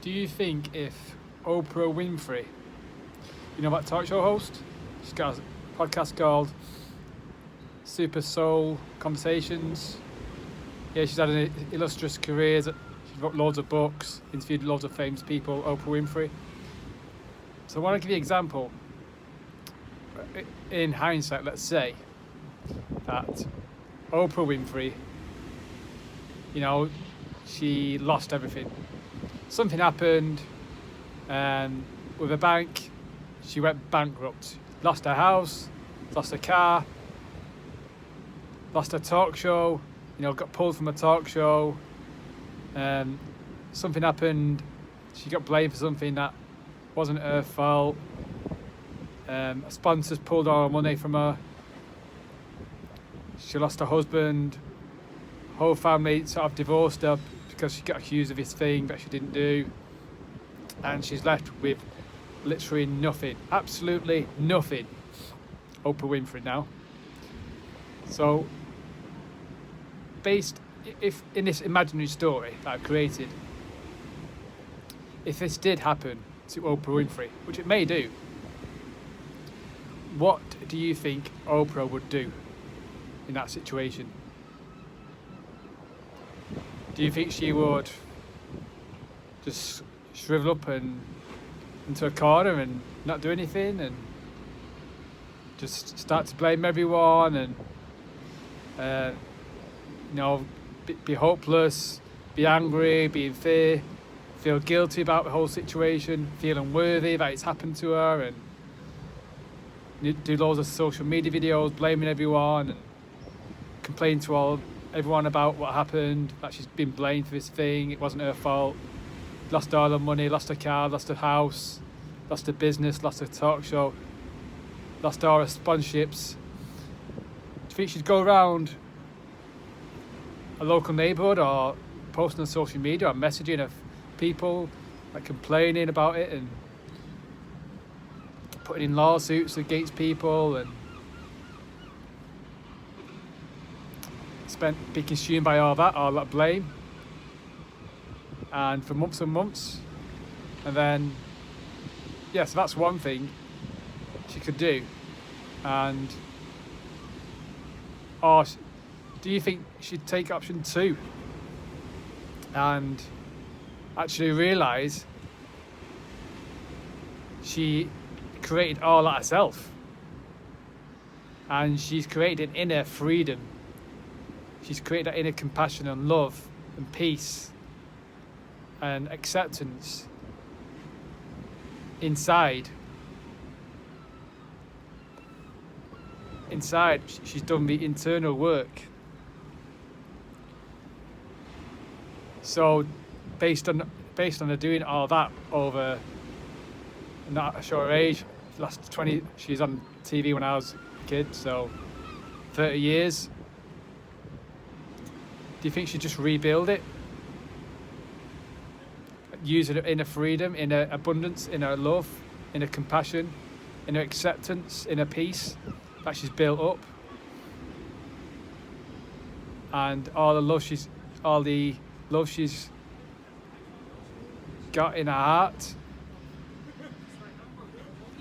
Do you think if Oprah Winfrey, you know that talk show host? She's got a podcast called Super Soul Conversations. Yeah, she's had an illustrious career. She's wrote loads of books, interviewed loads of famous people, Oprah Winfrey. So I want to give you an example. In hindsight, let's say that Oprah Winfrey, she lost everything. Something happened with a bank. She went bankrupt. Lost her house, lost her car, lost her talk show, got pulled from a talk show. Something happened. She got blamed for something that wasn't her fault. Sponsors pulled all her money from her. She lost her husband. Whole family sort of divorced her because she got accused of this thing that she didn't do. And she's left with literally nothing. Absolutely nothing. Oprah Winfrey now. So, if in this imaginary story that I've created, if this did happen to Oprah Winfrey, which it may do, what do you think Oprah would do in that situation? Do you think she would just shrivel up and into a corner and not do anything and just start to blame everyone and be hopeless, be angry, be in fear, feel guilty about the whole situation, feel unworthy that it's happened to her, and do loads of social media videos blaming everyone and complain to everyone about what happened, that she's been blamed for this thing, it wasn't her fault, lost all her money, lost her car, lost her house, lost her business, lost her talk show, lost all her sponsorships. Do you think she'd go around a local neighbourhood or posting on social media or messaging of people, like complaining about it and putting in lawsuits against people and be consumed by all that blame, and for months and months? And then so that's one thing she could do. And or do you think she'd take option 2 and actually realise she created all that herself, and she's created an inner freedom, she's created that inner compassion and love and peace and acceptance inside. She's done the internal work. So based on her doing all that over not a short age, last 20, she's on TV when I was a kid, so 30 years. Do you think she'd just rebuild it? Use it in her freedom, in her abundance, in her love, in her compassion, in her acceptance, in her peace that she's built up, and all the love she's got in her heart,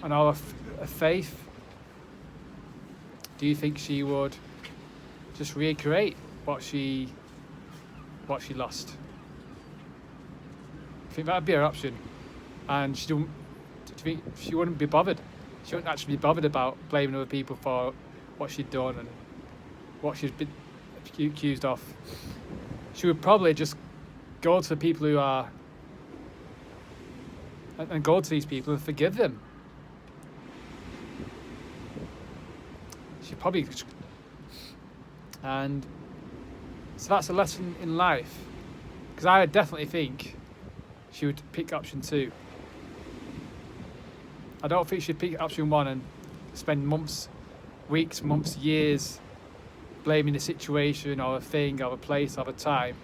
and all her faith. Do you think she would just recreate what she lost? I think that'd be her option, and do you think she wouldn't be bothered? She wouldn't actually be bothered about blaming other people for what she'd done and what she's been accused of. She would probably just go to the people who are and go to these people and forgive them. She probably, and so that's a lesson in life, because I definitely think she would pick option 2. I don't think she'd pick option 1 and spend weeks, months, years blaming the situation or a thing or a place or a time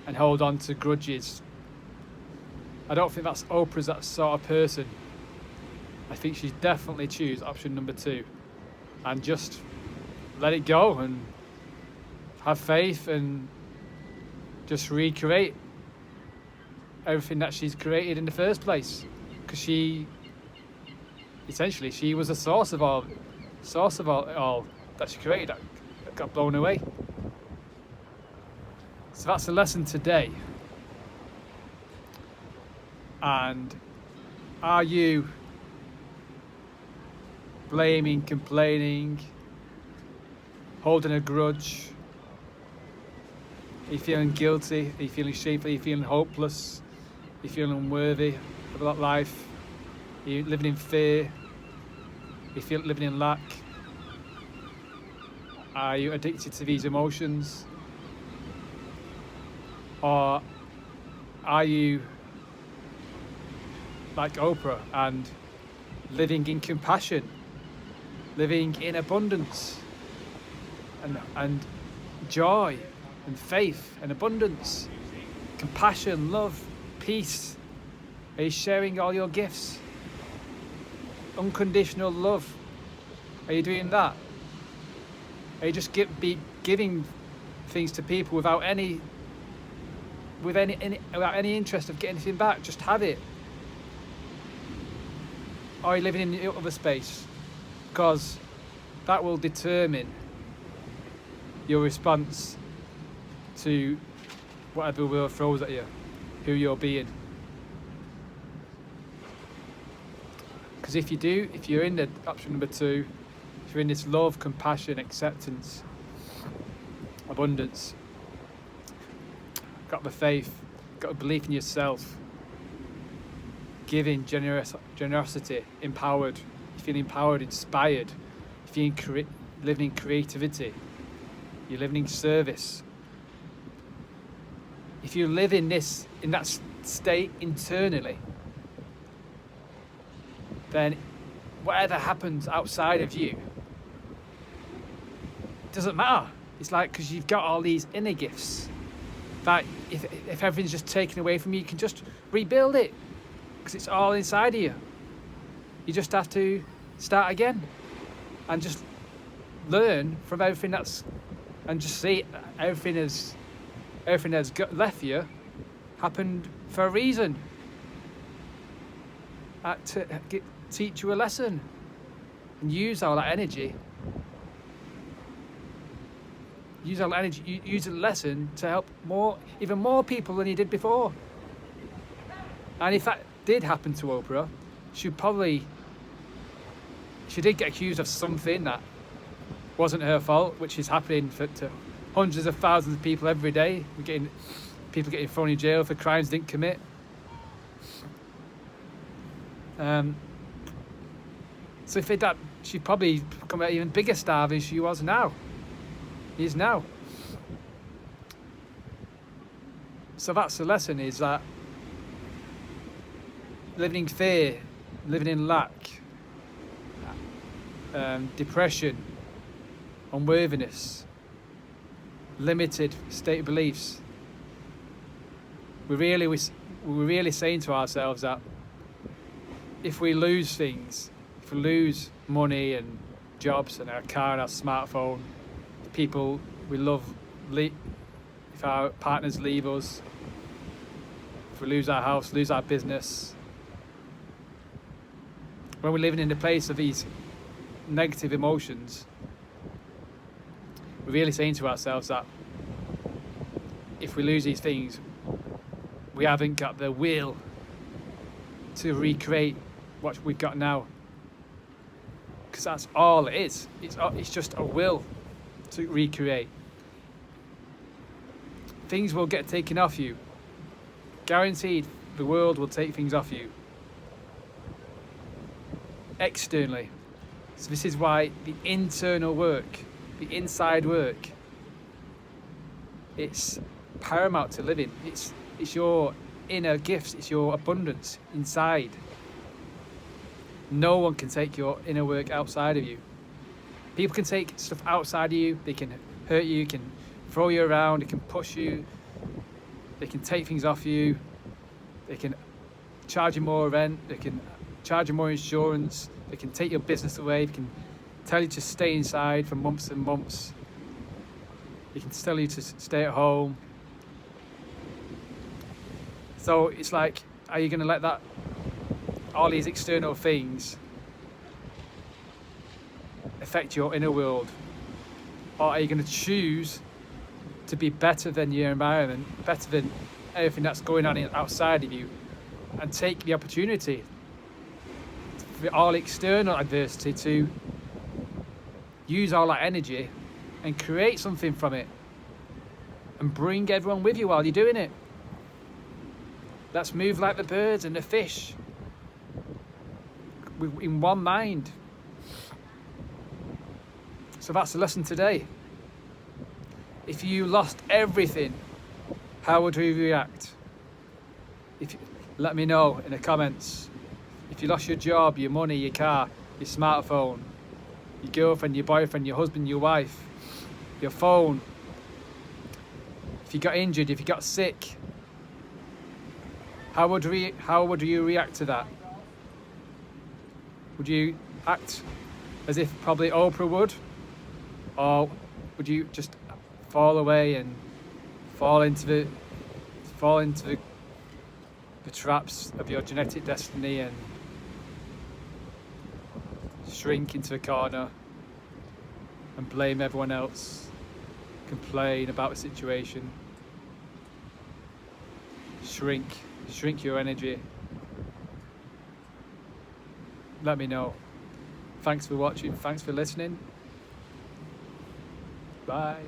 and hold on to grudges. I don't think Oprah's that sort of person. I think she'd definitely choose option number 2 and just let it go and have faith and just recreate everything that she's created in the first place, because she was the source of all that she created that got blown away. So that's the lesson today. And are you blaming, complaining, holding a grudge? Are you feeling guilty? Are you feeling shameful? Are you feeling hopeless? Are you feeling unworthy of that life? Are you living in fear? Are you living in lack? Are you addicted to these emotions? Or are you like Oprah and living in compassion, living in abundance and joy and faith and abundance, compassion, love, peace? Are you sharing all your gifts? Unconditional love. Are you doing that? Are you just giving things to people without any interest of getting anything back? Just have it. Or are you living in the other space? Because that will determine your response to whatever the world throws at you, who you're being. Because if you're in the option number 2, if you're in this love, compassion, acceptance, abundance, got the faith, got a belief in yourself, giving, generosity, empowered, you feel empowered, inspired, you feel living in creativity, you're living in service. If you live in that state internally, then whatever happens outside of you doesn't matter. It's like, because you've got all these inner gifts that if everything's just taken away from you, you can just rebuild it, because it's all inside of you. You just have to start again and just learn from everything and just see everything that's left you happened for a reason, to teach you a lesson, and use all that energy. Use the lesson to help even more people than you did before. And if that did happen to Oprah, she did get accused of something that wasn't her fault, which is happening to hundreds of thousands of people every day. People getting thrown in jail for crimes they didn't commit. So if that, she'd probably become an even bigger star than she was now. Is now. So that's the lesson, is that living in fear, living in lack, depression, unworthiness, limited state of beliefs, we're really saying to ourselves that if we lose things, if we lose money and jobs and our car and our smartphone, people we love, if our partners leave us, if we lose our house, lose our business, when we're living in the place of these negative emotions, we're really saying to ourselves that if we lose these things, we haven't got the will to recreate what we've got now. Because that's all it is. It's just a will to recreate. Things will get taken off you. Guaranteed, the world will take things off you. Externally. So this is why the internal work, the inside work, it's paramount to living. It's your inner gifts, it's your abundance inside. No one can take your inner work outside of you. People can take stuff outside of you, they can hurt you, can throw you around, they can push you, they can take things off you, they can charge you more rent, they can charge you more insurance, they can take your business away, they can tell you to stay inside for months and months, they can tell you to stay at home. So it's like, are you going to let that, all these external things affect your inner world? Or are you going to choose to be better than your environment, better than everything that's going on outside of you, and take the opportunity for all external adversity to use all that energy and create something from it and bring everyone with you while you're doing it? Let's move like the birds and the fish, in one mind. So that's the lesson today. If you lost everything, how would you react? Let me know in the comments. If you lost your job, your money, your car, your smartphone, your girlfriend, your boyfriend, your husband, your wife, your phone, if you got injured, if you got sick, how would you react to that? Would you act as if probably Oprah would? Or would you just fall away and fall into the traps of your genetic destiny and shrink into a corner and blame everyone else, complain about the situation, shrink your energy? Let me know. Thanks for watching, thanks for listening. Bye.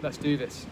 Let's do this.